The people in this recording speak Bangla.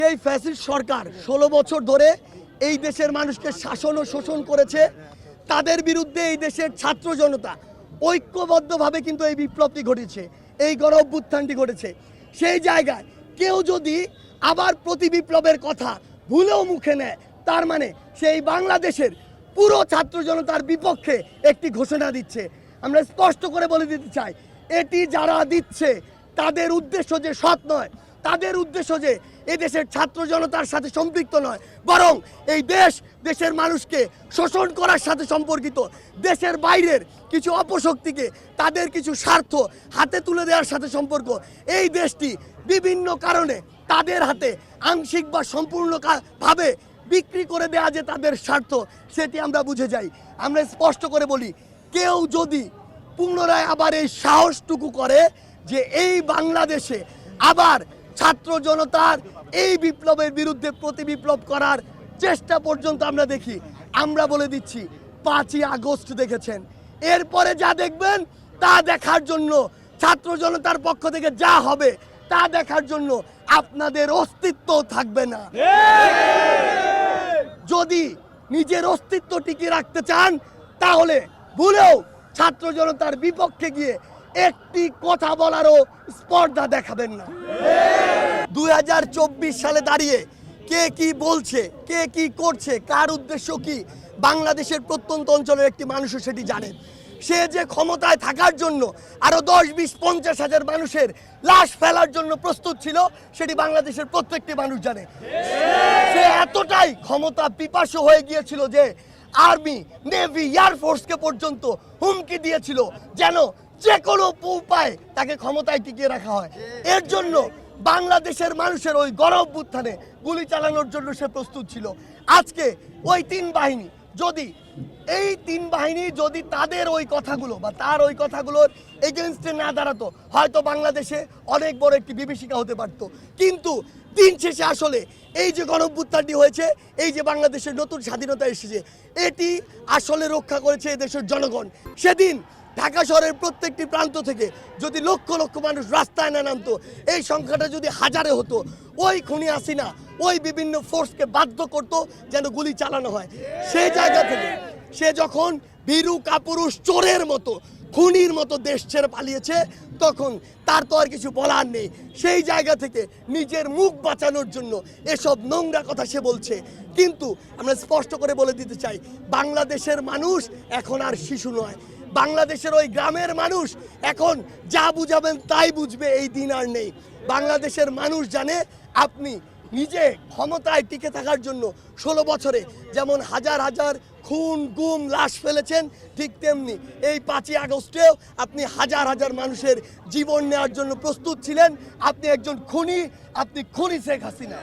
এই ফ্যাসিস্ট সরকার 16 বছর ধরে এই দেশের মানুষকে শাসন ও শোষণ করেছে। তাদের বিরুদ্ধে এই দেশের ছাত্র জনতা ঐক্যবদ্ধভাবে কিন্তু এই বিপ্লবটি ঘটেছে, এই গণ অভ্যুত্থানটি ঘটেছে। সেই জায়গায় কেউ যদি আবার প্রতি বিপ্লবের কথা ভুলেও মুখে নেয়, তার মানে সেই বাংলাদেশের পুরো ছাত্র জনতার বিপক্ষে একটি ঘোষণা দিচ্ছে। আমরা স্পষ্ট করে বলে দিতে চাই, এটি যারা দিচ্ছে তাদের উদ্দেশ্য যে সৎ নয়, তাদের উদ্দেশ্য যে এদেশের ছাত্র জনতার সাথে সম্পৃক্ত নয়, বরং এই দেশের মানুষকে শোষণ করার সাথে সম্পর্কিত। দেশের বাইরের কিছু অপশক্তিকে তাদের কিছু স্বার্থ হাতে তুলে দেওয়ার সাথে সম্পর্ক। এই দেশটি বিভিন্ন কারণে তাদের হাতে আংশিক বা সম্পূর্ণভাবে বিক্রি করে দেওয়া যে তাদের স্বার্থ, সেটি আমরা বুঝে যাই। আমরা স্পষ্ট করে বলি, কেউ যদি পুনরায় আবার এই সাহসটুকু করে যে এই বাংলাদেশে আবার ছাত্র জনতার এই বিপ্লবের বিরুদ্ধে প্রতি বিপ্লব করার চেষ্টা পর্যন্ত আমরা দেখি, আমরা বলে দিচ্ছি 5ই আগস্ট দেখেছেন, এরপরে যা দেখবেন তা দেখার জন্য ছাত্র জনতার পক্ষ থেকে যা হবে তা দেখার জন্য আপনাদের অস্তিত্ব থাকবে না। যদি নিজের অস্তিত্ব টিকিয়ে রাখতে চান, তাহলে ভুলেও ছাত্র জনতার বিপক্ষে গিয়ে একটি কথা বলারও স্পর্ধা দেখাবেন না। 2024 সালে দাঁড়িয়ে কে কি বলছে, কে কি করছে, কার উদ্দেশ্য কি, বাংলাদেশের প্রত্যন্ত অঞ্চলের একটি মানুষও সেটি জানে। সে যে ক্ষমতায় থাকার জন্য আরো 10, 20, 50 হাজার মানুষের লাশ ফেলার জন্য প্রস্তুত ছিল, সেটি বাংলাদেশের প্রত্যেকটি মানুষ জানে। সে এতটাই ক্ষমতা পিপাসু হয়ে গিয়েছিল যে আর্মি, নেভি, এয়ারফোর্সকে পর্যন্ত হুমকি দিয়েছিল যেন যে কোনো উপায়ে তাকে ক্ষমতায় টিকিয়ে রাখা হয়। এর জন্য বাংলাদেশের মানুষের ওই গণ অভ্যুত্থানে গুলি চালানোর জন্য সে প্রস্তুত ছিল। আজকে ওই তিন বাহিনী যদি তাদের ওই কথাগুলো বা তার ওই কথাগুলোর এগেনস্টে না দাঁড়াতো, হয়তো বাংলাদেশে অনেক বড় একটি বিভীষিকা হতে পারত। কিন্তু দিন শেষে আসলে এই যে গণ অভ্যুত্থানটি হয়েছে, এই যে বাংলাদেশের নতুন স্বাধীনতা এসেছে, এটি আসলে রক্ষা করেছে এদেশের জনগণ। সেদিন ঢাকা শহরের প্রত্যেকটি প্রান্ত থেকে যদি লক্ষ লক্ষ মানুষ রাস্তায় না নামতো, এই সংখ্যাটা যদি হাজারে হতো, ওই খুনি হাসিনা ওই বিভিন্ন ফোর্সকে বাধ্য করতো যেন গুলি চালানো হয়। সেই জায়গা থেকে সে যখন ভীরু কাপুরুষ চোরের মতো, খুনির মতো দেশ ছেড়ে পালিয়েছে, তখন তার তো আর কিছু বলার নেই। সেই জায়গা থেকে নিজের মুখ বাঁচানোর জন্য এসব নোংরা কথা সে বলছে। কিন্তু আমরা স্পষ্ট করে বলে দিতে চাই, বাংলাদেশের মানুষ এখন আর শিশু নয়। বাংলাদেশের ওই গ্রামের মানুষ এখন যা বুঝাবেন তাই বুঝবে, এই দিন আর নেই। বাংলাদেশের মানুষ জানে, আপনি নিজে ক্ষমতায় টিকে থাকার জন্য 16 বছরে যেমন হাজার হাজার খুন, গুম, লাশ ফেলেছেন, ঠিক তেমনি এই 5ই আগস্টেও আপনি হাজার হাজার মানুষের জীবন নেওয়ার জন্য প্রস্তুত ছিলেন। আপনি একজন খুনি, আপনি খুনি শেখ হাসিনা।